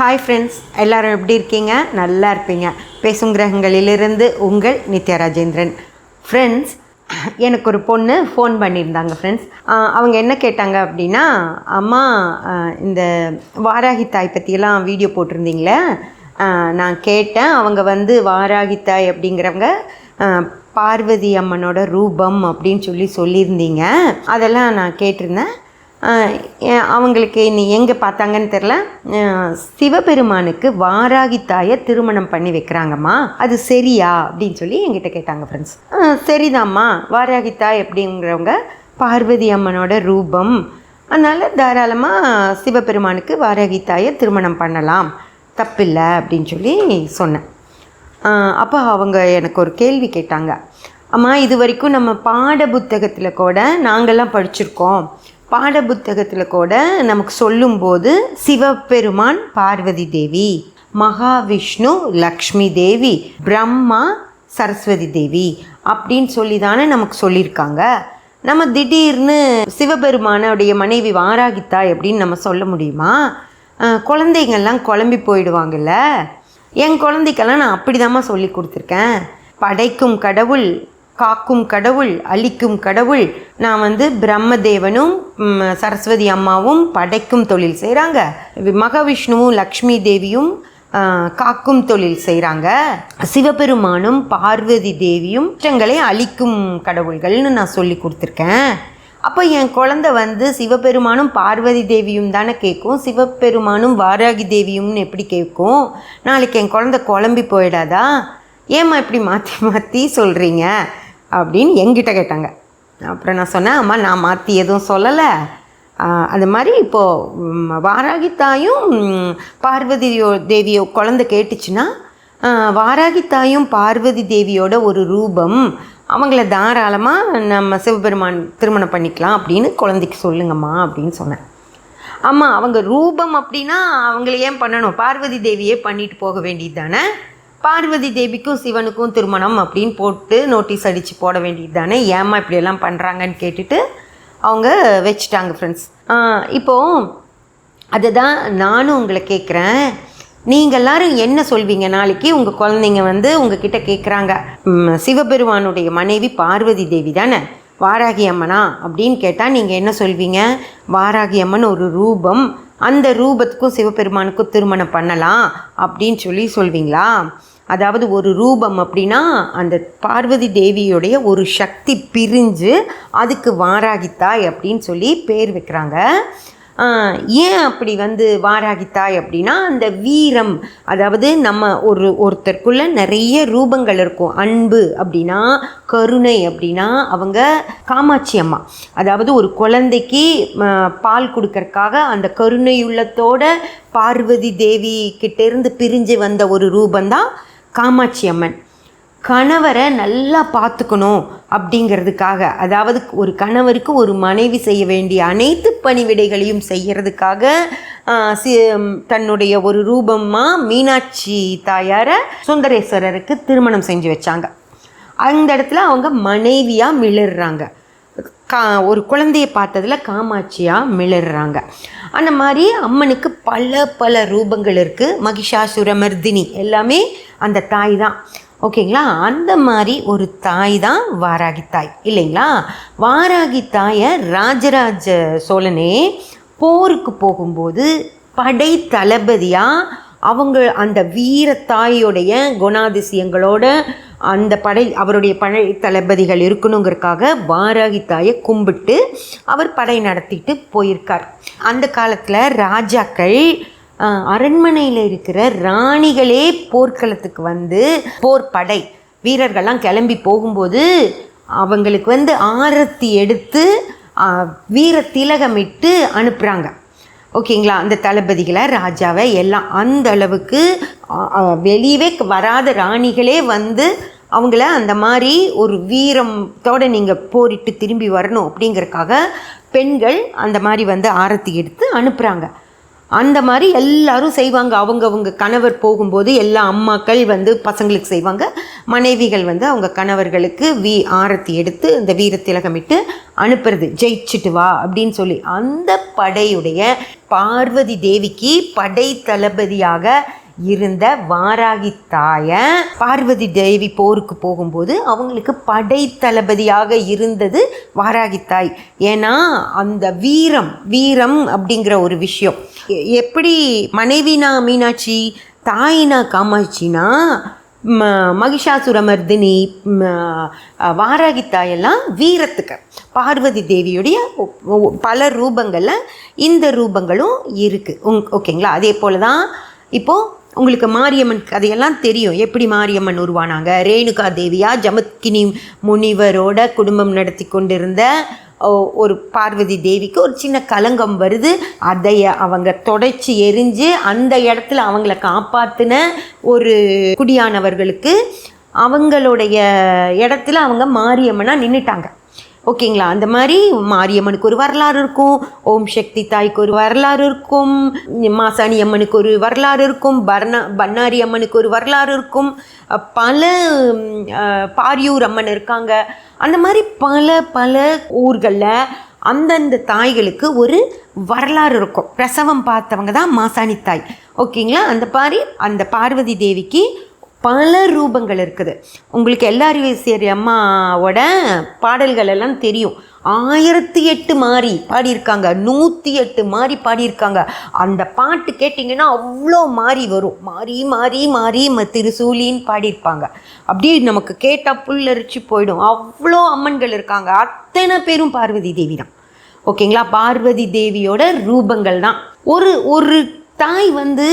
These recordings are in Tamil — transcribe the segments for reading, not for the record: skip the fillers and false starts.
ஹாய் ஃப்ரெண்ட்ஸ், எல்லோரும் எப்படி இருக்கீங்க? நல்லா இருப்பீங்க. பேசும் கிரகங்களிலிருந்து உங்கள் நித்யா ராஜேந்திரன். ஃப்ரெண்ட்ஸ், எனக்கு ஒரு பொண்ணு ஃபோன் பண்ணியிருந்தாங்க ஃப்ரெண்ட்ஸ். அவங்க என்ன கேட்டாங்க அப்படின்னா, அம்மா இந்த வாராகி தாய் பற்றியெல்லாம் வீடியோ போட்டிருந்தீங்களே, நான் கேட்டேன். அவங்க வாராகி தாய் அப்படிங்கிறவங்க பார்வதி அம்மனோட ரூபம் அப்படின்னு சொல்லியிருந்தீங்க. அதெல்லாம் நான் கேட்டிருந்தேன். அவங்களுக்கு நீ எங்கே பார்த்தாங்கன்னு தெரில. சிவபெருமானுக்கு வாராகி தாயை திருமணம் பண்ணி வைக்கிறாங்கம்மா, அது சரியா அப்படின்னு என்கிட்ட கேட்டாங்க ஃப்ரெண்ட்ஸ். சரிதாம்மா, வாராகி தாய் அப்படிங்கிறவங்க பார்வதி அம்மனோட ரூபம், அதனால் தாராளமாக சிவபெருமானுக்கு வாராகி தாயை திருமணம் பண்ணலாம், தப்பில்லை அப்படின்னு சொன்னேன். அப்போ அவங்க எனக்கு ஒரு கேள்வி கேட்டாங்க. அம்மா, இது வரைக்கும் நம்ம பாட புத்தகத்தில் கூட நாங்கள்லாம் படிச்சிருக்கோம். பாட புத்தகத்தில் கூட நமக்கு சொல்லும்போது சிவபெருமான் பார்வதி தேவி, மகாவிஷ்ணு லக்ஷ்மி தேவி, பிரம்மா சரஸ்வதி தேவி அப்படின்னு தானே நமக்கு சொல்லியிருக்காங்க. நம்ம திடீர்னு சிவபெருமானுடைய மனைவி வாராகித்தாய் அப்படின்னு நம்ம சொல்ல முடியுமா? குழந்தைங்கள்லாம் குழம்பி போயிடுவாங்கல்ல. என் குழந்தைக்கெல்லாம் நான் அப்படிதாம்மா சொல்லி கொடுத்துருக்கேன். படைக்கும் கடவுள், காக்கும் கடவுள், அழிக்கும் கடவுள். நான் பிரம்மதேவனும் சரஸ்வதி அம்மாவும் படைக்கும் தொழில் செய்கிறாங்க, மகாவிஷ்ணுவும் லக்ஷ்மி தேவியும் காக்கும் தொழில் செய்கிறாங்க, சிவபெருமானும் பார்வதி தேவியும் குற்றங்களை அழிக்கும் கடவுள்கள்னு நான் சொல்லி கொடுத்துருக்கேன். அப்போ என் குழந்தை சிவபெருமானும் பார்வதி தேவியும் தானே கேட்கும், சிவபெருமானும் வாராகி தேவியும்னு எப்படி கேட்கும்? நாளைக்கு என் குழந்தை குழம்பி போயிடாதா? ஏம்மா இப்படி மாற்றி மாற்றி சொல்கிறீங்க அப்படின்னு என்கிட்ட கேட்டாங்க. அப்புறம் நான் சொன்னேன், அம்மா நான் மாற்றி எதுவும் சொல்லலை. அது மாதிரி இப்போது வாராகி தாயும் பார்வதி தேவியோ குழந்தை கேட்டுச்சுன்னா, வாராகி தாயும் பார்வதி தேவியோட ஒரு ரூபம், அவங்கள தாராளமாக நம்ம சிவபெருமான் திருமணம் பண்ணிக்கலாம் அப்படின்னு குழந்தைக்கு சொல்லுங்கம்மா அப்படின்னு சொன்னேன். அம்மா, அவங்க ரூபம் அப்படின்னா அவங்கள ஏன் பண்ணணும்? பார்வதி தேவியே பண்ணிட்டு போக வேண்டியது தானே. பார்வதி தேவிக்கும் சிவனுக்கும் திருமணம் அப்படின்னு போட்டு நோட்டீஸ் அடித்து போட வேண்டியது தானே. ஏம்மா இப்படியெல்லாம் பண்ணுறாங்கன்னு கேட்டுட்டு அவங்க வச்சுட்டாங்க ஃப்ரெண்ட்ஸ். இப்போது அதுதான் நானும் உங்களை கேட்குறேன். நீங்கள் எல்லோரும் என்ன சொல்வீங்க? நாளைக்கு உங்கள் குழந்தைங்க உங்ககிட்ட கேட்குறாங்க, சிவபெருமானுடைய மனைவி பார்வதி தேவி தானே, வாராகி அம்மனா அப்படின்னு கேட்டால் நீங்கள் என்ன சொல்வீங்க? வாராகி அம்மன் ஒரு ரூபம், அந்த ரூபத்துக்கும் சிவபெருமானுக்கும் திருமணம் பண்ணலாம் அப்படின்னு சொல்வீங்களா? அதாவது ஒரு ரூபம் அப்படின்னா அந்த பார்வதி தேவியுடைய ஒரு சக்தி பிரிஞ்சு அதுக்கு வாராகித்தாய் அப்படின்னு பேர் வைக்கிறாங்க. ஏன் அப்படி வாராகித்தாய் அப்படின்னா அந்த வீரம், அதாவது நம்ம ஒருத்தருக்குள்ள நிறைய ரூபங்கள் இருக்கும். அன்பு அப்படின்னா, கருணை அப்படின்னா அவங்க காமாட்சி அம்மா. அதாவது ஒரு குழந்தைக்கு பால் கொடுக்கறக்காக அந்த கருணையுள்ளத்தோட பார்வதி தேவி கிட்டேருந்து பிரிஞ்சு வந்த ஒரு ரூபந்தான் காமாட்சி அம்மன். கணவரை நல்லா பார்த்துக்கணும் அப்படிங்கிறதுக்காக, அதாவது ஒரு கணவருக்கு ஒரு மனைவி செய்ய வேண்டிய அனைத்து பணிவிடைகளையும் செய்கிறதுக்காக தன்னுடைய ஒரு ரூபமாக மீனாட்சி தாயாரை சுந்தரேஸ்வரருக்கு திருமணம் செஞ்சு வச்சாங்க. அந்த இடத்துல அவங்க மனைவியாக மிளறாங்க. ஒரு குழந்தையை பார்த்ததில் காமாட்சியாக மிளறாங்க. அந்த மாதிரி அம்மனுக்கு பல ரூபங்கள் இருக்குது. மகிஷாசுரமர்தினி எல்லாமே அந்த தாய் தான். ஓகேங்களா? அந்த மாதிரி ஒரு தாய் தான் வாராகி தாய் இல்லைங்களா? வாராகி தாயை ராஜராஜ சோழனே போருக்கு போகும்போது படை தளபதியாக அவங்க அந்த வீரத்தாயோடைய குணாதிசயங்களோட அந்த அவருடைய படை தளபதிகள் இருக்கணுங்கிறதுக்காக வாராகி தாயை கும்பிட்டு அவர் படை நடத்திட்டு போயிருக்கார். அந்த காலத்தில் ராஜாக்கள் அரண்மனையில் இருக்கிற ராணிகளே போர்க்களத்துக்கு போர் படை வீரர்கள்லாம் கிளம்பி போகும்போது அவங்களுக்கு ஆரத்தி எடுத்து வீர திலகமிட்டு அனுப்புகிறாங்க. ஓகேங்களா? அந்த தளபதிகளை, ராஜாவை எல்லாம் அந்த அளவுக்கு வெளியவே வராத ராணிகளே அவங்கள அந்த மாதிரி ஒரு வீரத்தோடு நீங்கள் போரிட்டு திரும்பி வரணும் அப்படிங்கிறதுக்காக பெண்கள் அந்த மாதிரி ஆரத்தி எடுத்து அனுப்புகிறாங்க. அந்த மாதிரி எல்லாரும் செய்வாங்க. அவங்க கணவர் போகும்போது எல்லா அம்மாக்கள் வந்து பசங்களுக்கு செய்வாங்க, மனைவிகள் வந்து அவங்க கணவர்களுக்கு ஆரத்தி எடுத்து இந்த வீரத்திலகமிட்டு அனுப்புறது, ஜெயிச்சுட்டு வா அப்படின்னு சொல்லி. அந்த படையுடைய பார்வதி தேவிக்கு படை தளபதியாக இருந்த வாராகி தாய பார்வதி தேவி போருக்கு போகும்போது அவங்களுக்கு படை தளபதியாக இருந்தது வாராகி தாய். ஏன்னா அந்த வீரம் அப்படிங்கிற ஒரு விஷயம். எப்படி மனைவினா மீனாட்சி, தாயினா காமாட்சினா மகிஷாசுரமர்தினி, வாராகி தாயெல்லாம் வீரத்துக்கு. பார்வதி தேவியுடைய பல ரூபங்களில் இந்த ரூபங்களும் இருக்குது. ஓகேங்களா? அதே போல் தான் இப்போது உங்களுக்கு மாரியம்மன் கதையெல்லாம் தெரியும். எப்படி மாரியம்மன் உருவானாங்க? ரேணுகா தேவியா ஜமத்கினி முனிவரோட குடும்பம் நடத்தி கொண்டிருந்த ஒரு பார்வதி தேவிக்கு ஒரு சின்ன கலங்கம் வருது. அதை அவங்க தொடச்சி எரிஞ்சு அந்த இடத்துல அவங்கள காப்பாற்றின ஒரு குடியானவர்களுக்கு அவங்களுடைய இடத்துல அவங்க மாரியம்மனாக நின்றுட்டாங்க. ஓகேங்களா? அந்த மாதிரி மாரியம்மனுக்கு ஒரு வரலாறு இருக்கும், ஓம் சக்தி தாய்க்கு ஒரு வரலாறு இருக்கும், மாசாணி அம்மனுக்கு ஒரு வரலாறு இருக்கும், பன்னாரி அம்மனுக்கு ஒரு வரலாறு இருக்கும், பல பாரியூர் அம்மன் இருக்காங்க. அந்த மாதிரி பல ஊர்களில் அந்தந்த தாய்களுக்கு ஒரு வரலாறு இருக்கும். பிரசவம் பார்த்தவங்க தான் மாசாணி தாய். ஓகேங்களா? அந்த பார்வதி தேவிக்கு பல ரூபங்கள் இருக்குது. உங்களுக்கு எல்லாரிவேசரி அம்மாவோட பாடல்கள் எல்லாம் தெரியும். 1008 மாறி பாடியிருக்காங்க, 108 மாறி பாடியிருக்காங்க. அந்த பாட்டு கேட்டிங்கன்னா அவ்வளோ மாறி வரும். மாறி திருசூலின்னு பாடியிருப்பாங்க. அப்படியே நமக்கு கேட்டால் புல்லரிச்சு போயிடும். அவ்வளோ அம்மன்கள் இருக்காங்க. அத்தனை பேரும் பார்வதி தேவி தான். ஓகேங்களா? பார்வதி தேவியோட ரூபங்கள் தான். ஒரு தாய் வந்து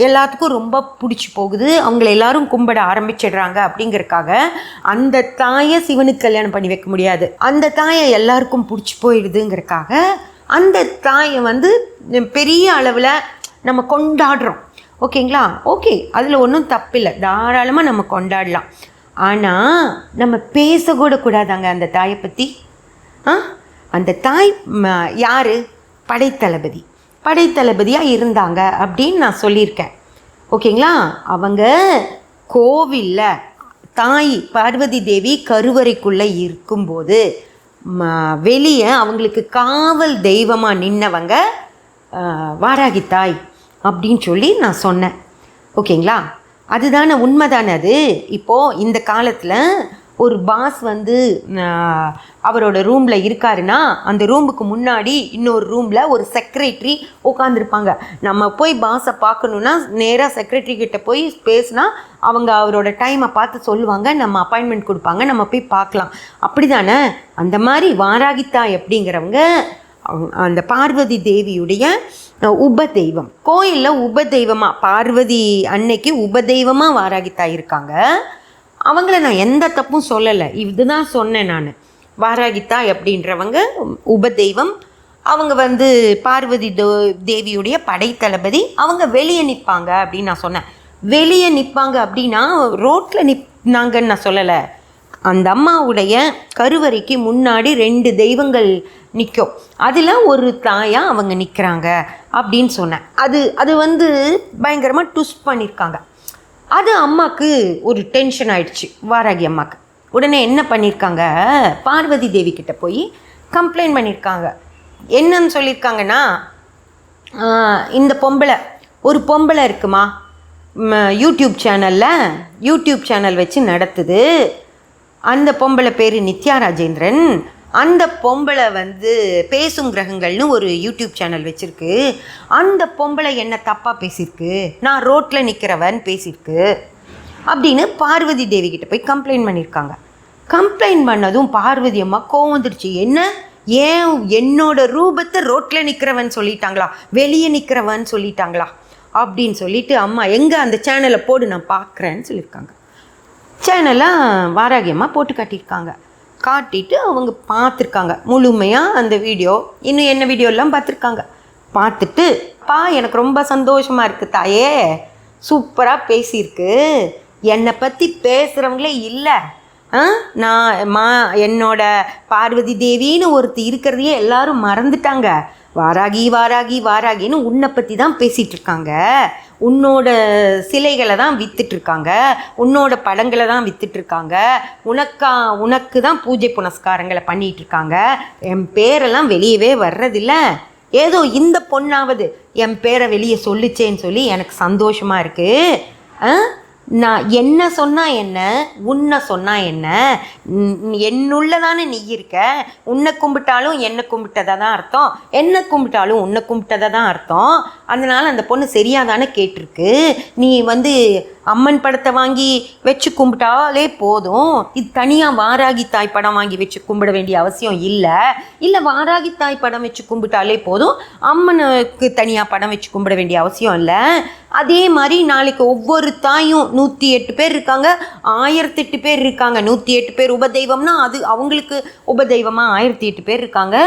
எல்லாத்துக்கும் ரொம்ப பிடிச்சி போகுது, அவங்கள எல்லாரும் கும்பிட ஆரம்பிச்சிடுறாங்க. அப்படிங்கிறதுக்காக அந்த தாயை சிவனுக்கு கல்யாணம் பண்ணி வைக்க முடியாது. அந்த தாயை எல்லாருக்கும் பிடிச்சி போயிடுதுங்கிறதுக்காக அந்த தாயை வந்து பெரிய அளவில் நம்ம கொண்டாடுறோம். ஓகேங்களா? ஓகே, அதில் ஒன்றும் தப்பில்லை, தாராளமாக நம்ம கொண்டாடலாம். ஆனால் நம்ம பேசக்கூட கூடாதாங்க அந்த தாயை பற்றி. அந்த தாய் யார்? படைத்தளபதியாக இருந்தாங்க அப்படின்னு நான் சொல்லியிருக்கேன். ஓகேங்களா? அவங்க கோவிலில் தாய் பார்வதி தேவி கருவறைக்குள்ளே இருக்கும்போது வெளியே அவங்களுக்கு காவல் தெய்வமாக நின்னவங்க வாராகி தாய் அப்படின்னு சொல்லி நான் சொன்னேன். ஓகேங்களா? அதுதானே உண்மைதானே அது. இப்போது இந்த காலத்தில் ஒரு பாஸ் வந்து அவரோட ரூமில் இருக்காருன்னா அந்த ரூமுக்கு முன்னாடி இன்னொரு ரூமில் ஒரு செக்ரட்டரி உட்காந்துருப்பாங்க. நம்ம போய் பாஸை பார்க்கணுன்னா நேராக செக்ரட்டரி கிட்ட போய் பேசினா அவங்க அவரோட டைமை பார்த்து சொல்லுவாங்க, நம்ம அப்பாயின்மெண்ட் கொடுப்பாங்க, நம்ம போய் பார்க்கலாம். அப்படி தானே? அந்த மாதிரி வாராகித்தாய் அப்படிங்கிறவங்க அந்த பார்வதி தேவியுடைய உபதெய்வம். கோயிலில் உபதெய்வமாக பார்வதி அன்னைக்கு உபதெய்வமாக வாராகித்தாய் இருக்காங்க. அவங்கள நான் எந்த தப்பும் சொல்லலை, இதுதான் சொன்னேன் நான். வாராகித்தாய் அப்படின்றவங்க உபதெய்வம். அவங்க வந்து பார்வதி தேவியுடைய படைத்தளபதி. அவங்க வெளியே நிற்பாங்க அப்படின்னு நான் சொன்னேன். வெளியே நிற்பாங்க அப்படின்னா ரோட்டில் நிற்பாங்கன்னு நான் சொல்லலை. அந்த அம்மாவுடைய கருவறைக்கு முன்னாடி 2 தெய்வங்கள் நிற்கும், அதில் ஒரு தாயாக அவங்க நிற்கிறாங்க அப்படின்னு சொன்னேன். அது வந்து பயங்கரமாக ட்விஸ்ட் பண்ணியிருக்காங்க. அது அம்மாவுக்கு ஒரு டென்ஷன் ஆயிடுச்சு, வாராகி அம்மாவுக்கு. உடனே என்ன பண்ணியிருக்காங்க, பார்வதி தேவி கிட்ட போய் கம்ப்ளைண்ட் பண்ணியிருக்காங்க. என்னன்னு சொல்லியிருக்காங்கன்னா, இந்த ஒரு பொம்பளை இருக்குமா, யூடியூப் சேனல் வச்சு நடத்துது. அந்த பொம்பளை பேர் நித்யா ராஜேந்திரன். அந்த பொம்பளை வந்து பேசும் கிரகங்கள்னு ஒரு யூடியூப் சேனல் வச்சுருக்கு. அந்த பொம்பளை என்ன தப்பாக பேசியிருக்கு, நான் ரோட்டில் நிற்கிறவன் பேசியிருக்கு அப்படின்னு பார்வதி தேவி கிட்ட போய் கம்ப்ளைண்ட் பண்ணியிருக்காங்க. கம்ப்ளைண்ட் பண்ணதும் பார்வதி அம்மா கோவம் வந்துடுச்சு. ஏன் என்னோட ரூபத்தை ரோட்டில் நிற்கிறவன் சொல்லிட்டாங்களா, வெளியே நிற்கிறவன் சொல்லிட்டாங்களா அப்படின்னு சொல்லிட்டு அம்மா எங்கே அந்த சேனலை போடு நான் பார்க்குறேன்னு சொல்லியிருக்காங்க. சேனலாக வாராகி அம்மா போட்டு காட்டியிருக்காங்க. காட்டிட்டு அவங்க பார்த்துருக்காங்க முழுமையாக அந்த வீடியோ. இன்னும் என்ன வீடியோலாம் பார்த்துருக்காங்க. பார்த்துட்டு எனக்கு ரொம்ப சந்தோஷமாக இருக்குது தாயே, சூப்பராக பேசியிருக்கு, என்னை பற்றி பேசுகிறவங்களே இல்லை, நான் என்னோட பார்வதி தேவின்னு ஒருத்தர் இருக்கிறதையே எல்லாரும் மறந்துட்டாங்க, வாராகி வாராகி வாராகின்னு உன்னை பற்றி தான் பேசிகிட்டு இருக்காங்க. உன்னோட சிலைகளை தான் விற்றுட்ருக்காங்க, உன்னோட படங்களை தான் விற்றுட்ருக்காங்க, உனக்கு தான் பூஜை புனஸ்காரங்களை பண்ணிகிட்ருக்காங்க. என் பேரெல்லாம் வெளியவே வர்றதில்ல. ஏதோ இந்த பொண்ணாவது என் பேரை வெளியே சொல்லிச்சேன்னு சொல்லி எனக்கு சந்தோஷமாக இருக்குது. நான் என்ன சொன்னால் என்ன, உன்னை சொன்னால் என்ன, என்னுள்ளதானே நீ இருக்க. உன்னை கும்பிட்டாலும் என்னை கும்பிட்டதாக தான் அர்த்தம், என்னை கும்பிட்டாலும் உன்னை கும்பிட்டதாக தான் அர்த்தம். அதனால் அந்த பொண்ணு சரியாக தானே கேட்டிருக்கு. நீ அம்மன் படத்தை வாங்கி வச்சு கும்பிட்டாலே போதும். இது தனியாக வாராகி தாய் படம் வாங்கி வச்சு கும்பிட வேண்டிய அவசியம் இல்லை வாராகி தாய் படம் வச்சு கும்பிட்டாலே போதும், அம்மனுக்கு தனியாக படம் வச்சு கும்பிட வேண்டிய அவசியம் இல்லை. அதே மாதிரி நாளைக்கு ஒவ்வொரு தாயும் 108 பேர் இருக்காங்க, 1008 பேர் இருக்காங்க. 108 பேர் உபதெய்வம்னா அது அவங்களுக்கு உபதெய்வமாக 1008 பேர் இருக்காங்க.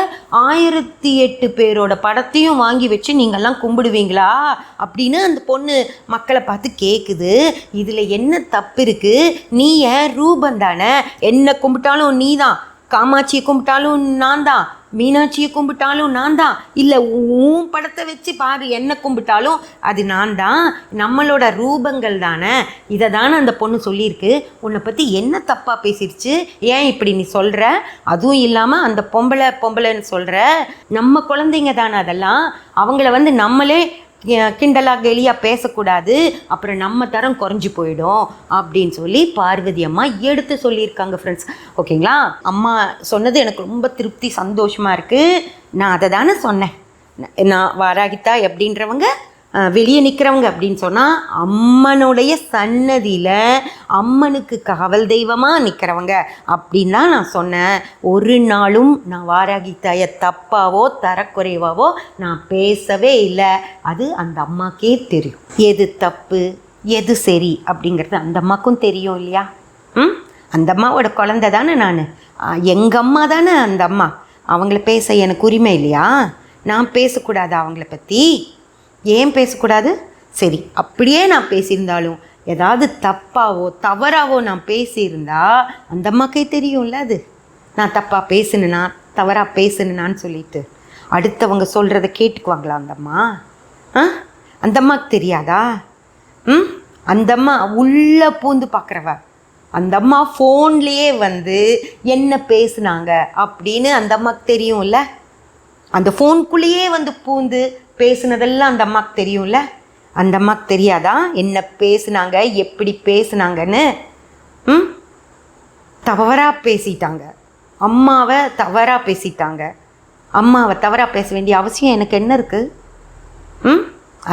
1008 பேரோட படத்தையும் வாங்கி வச்சு நீங்கள்லாம் கும்பிடுவீங்களா அப்படின்னு அந்த பொண்ணு மக்களை பார்த்து கேட்குது. இதில் என்ன தப்பு இருக்குது? நீ ஏன் ரூபம் தானே, என்ன கும்பிட்டாலும் நீ தான், காமாட்சியை கும்பிட்டாலும் நான் தான், மீனாட்சியை கும்பிட்டாலும் நான் தான், இல்லை உன் படத்தை வச்சு பாரு என்ன கும்பிட்டாலும் அது நான் தான், நம்மளோட ரூபங்கள் தானே. இதை தானே அந்த பொண்ணு சொல்லியிருக்கு. உன்னை பற்றி என்ன தப்பாக பேசிடுச்சு, ஏன் இப்படி நீ சொல்கிற? அதுவும் இல்லாமல் அந்த பொம்பளைன்னு சொல்கிற, நம்ம குழந்தைங்க தானே அதெல்லாம், அவங்கள நம்மளே கிண்டலாக கேலியாக பேசக்கூடாது, அப்புறம் நம்ம தரம் குறைஞ்சி போயிடும் அப்படின்னு சொல்லி பார்வதி அம்மா எடுத்து சொல்லியிருக்காங்க ஃப்ரெண்ட்ஸ். ஓகேங்களா? அம்மா சொன்னது எனக்கு ரொம்ப திருப்தி, சந்தோஷமாக இருக்குது. நான் அதை தானே சொன்னேன். நான் வாராகித்தா எப்படின்றவங்க வெளியே நிற்கிறவங்க அப்படின்னு சொன்னால் அம்மனுடைய சன்னதியில் அம்மனுக்கு காவல் தெய்வமாக நிற்கிறவங்க அப்படின்னு தான் நான் சொன்னேன். ஒரு நாளும் நான் வாராகித்தாயை தப்பாவோ தரக்குறைவாவோ நான் பேசவே இல்லை. அது அந்த அம்மாக்கே தெரியும், எது தப்பு எது சரி அப்படிங்கிறது அந்த அம்மாக்கும் தெரியும் இல்லையா? அந்த அம்மாவோட குழந்தை தானே நான், எங்கள் அம்மா தானே அந்த அம்மா. அவங்கள பேச எனக்கு உரிமை இல்லையா? நான் பேசக்கூடாது அவங்கள பற்றி? ஏன் பேசக்கூடாது? சரி, அப்படியே நான் பேசியிருந்தாலும் ஏதாவது தப்பாவோ தவறாவோ நான் பேசியிருந்தா அந்த அம்மாக்கே தெரியும்ல, அது நான் தப்பாக பேசுனேனா தவறாக பேசுனேனான்னு சொல்லிட்டு அடுத்தவங்க சொல்கிறத கேட்டுக்குவாங்களா அந்த அம்மா? அந்த அம்மாவுக்கு தெரியாதா? அந்த அம்மா உள்ளே பூந்து பார்க்குறவ. அந்த அம்மா ஃபோன்லேயே என்ன பேசுனாங்க அப்படின்னு அந்த அம்மாவுக்கு தெரியும்ல. அந்த ஃபோனுக்குள்ளேயே பூந்து பேசுனதெல்லாம் அந்த அம்மாவுக்கு தெரியும்ல. அந்த அம்மாவுக்கு தெரியாதா என்ன பேசுனாங்க, எப்படி பேசுனாங்கன்னு? தவறாக பேசிட்டாங்க, அம்மாவை தவறாக பேசிட்டாங்க. அம்மாவை தவறாக பேச வேண்டிய அவசியம் எனக்கு என்ன இருக்குது?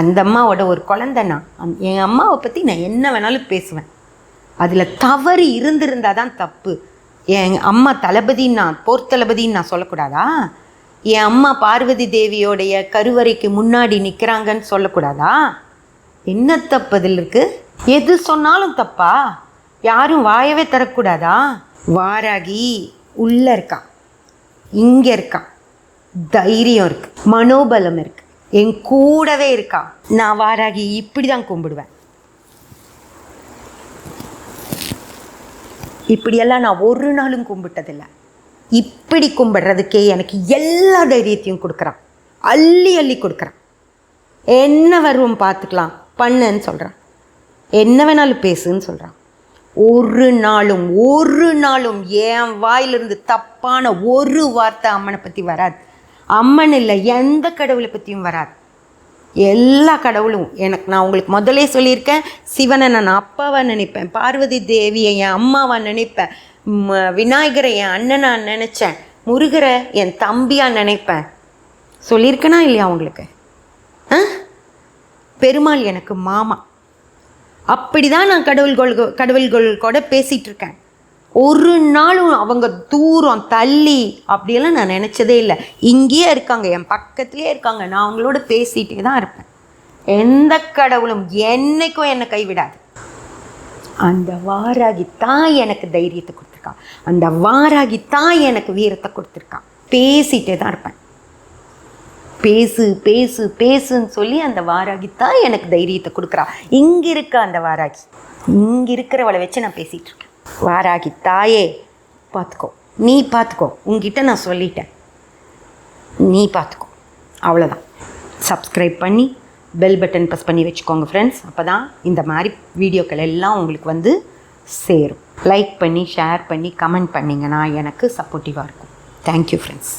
அந்த அம்மாவோட ஒரு குழந்தை நான். என் அம்மாவை பற்றி நான் என்ன வேணாலும் பேசுவேன். அதில் தவறு இருந்திருந்தால் தான் தப்பு. என் அம்மா தளபதின்னு நான் போர் தளபதின்னு நான் சொல்லக்கூடாதா? என் அம்மா பார்வதி தேவியோடைய கருவறைக்கு முன்னாடி நிற்கிறாங்கன்னு சொல்லக்கூடாதா? என்ன தப்பு அதில் இருக்குது? எது சொன்னாலும் தப்பா? யாரும் வாயவே தரக்கூடாதா? வாராகி உள்ளே இருக்கான், இங்கே இருக்கான், தைரியம் இருக்குது, மனோபலம் இருக்குது, என் கூடவே இருக்கான். நான் வாராகி இப்படி தான் கும்பிடுவேன். இப்படியெல்லாம் நான் ஒரு நாளும் கும்பிட்டதில்லை. இப்படி கும்பிட்றதுக்கே எனக்கு எல்லா தைரியத்தையும் கொடுக்குறான், அள்ளி அள்ளி கொடுக்குறான். என்ன வருவோம் பார்த்துக்கலாம் பண்ணுன்னு சொல்கிறான், என்ன வேணாலும் பேசுன்னு சொல்கிறான். ஒரு நாளும் என் வாயிலிருந்து தப்பான ஒரு வார்த்தை அம்மனை பற்றி வராது. அம்மன் இல்லை, எந்த கடவுளை பற்றியும் வராது. எல்லா கடவுளும் நான் உங்களுக்கு முதலே சொல்லியிருக்கேன், சிவனை நான் அப்பாவாக நினைப்பேன், பார்வதி தேவியை என் அம்மாவாக நினைப்பேன், விநாயகரை என் அண்ணனா நினச்சேன், முருகரை என் தம்பியாக நினைப்பேன். சொல்லியிருக்கேனா இல்லையா உங்களுக்கு? பெருமாள் எனக்கு மாமா. அப்படி தான் நான் கடவுள்கள் கூட பேசிகிட்டு இருக்கேன். ஒரு நாளும் அவங்க தூரம் தள்ளி அப்படியெல்லாம் நான் நினச்சதே இல்லை. இங்கேயே இருக்காங்க, என் பக்கத்துலேயே இருக்காங்க, நான் அவங்களோட பேசிகிட்டே தான் இருப்பேன். எந்த கடவுளும் என்னைக்கும் என்னை கைவிடாது. அந்த வாராகி தான் எனக்கு தைரியத்தை கொடுத்துருக்கான், அந்த வாராகி தான் எனக்கு வீரத்தை கொடுத்துருக்கான். பேசிகிட்டே தான் இருப்பேன். பேசு பேசு பேசுன்னு சொல்லி அந்த வாராகி தான் எனக்கு தைரியத்தை கொடுக்குறா. இங்கே இருக்க அந்த வாராகி, இங்கே இருக்கிறவளை வச்சு நான் பேசிகிட்டு இருக்கேன். வாராகி தாயே பார்த்துக்கோ, நீ பார்த்துக்கோ, உங்ககிட்ட நான் சொல்லிட்டேன், நீ பார்த்துக்கோ. அவ்வளோதான். சப்ஸ்கிரைப் பண்ணி பெல் பட்டன் ப்ரெஸ் பண்ணி வச்சுக்கோங்க ஃப்ரெண்ட்ஸ். அப்போ தான் இந்த மாதிரி வீடியோக்கள் எல்லாம் உங்களுக்கு வந்து சேரும். லைக் பண்ணி ஷேர் பண்ணி கமெண்ட் பண்ணிங்கன்னா எனக்கு சப்போர்ட்டிவாக இருக்கும். Thank you friends.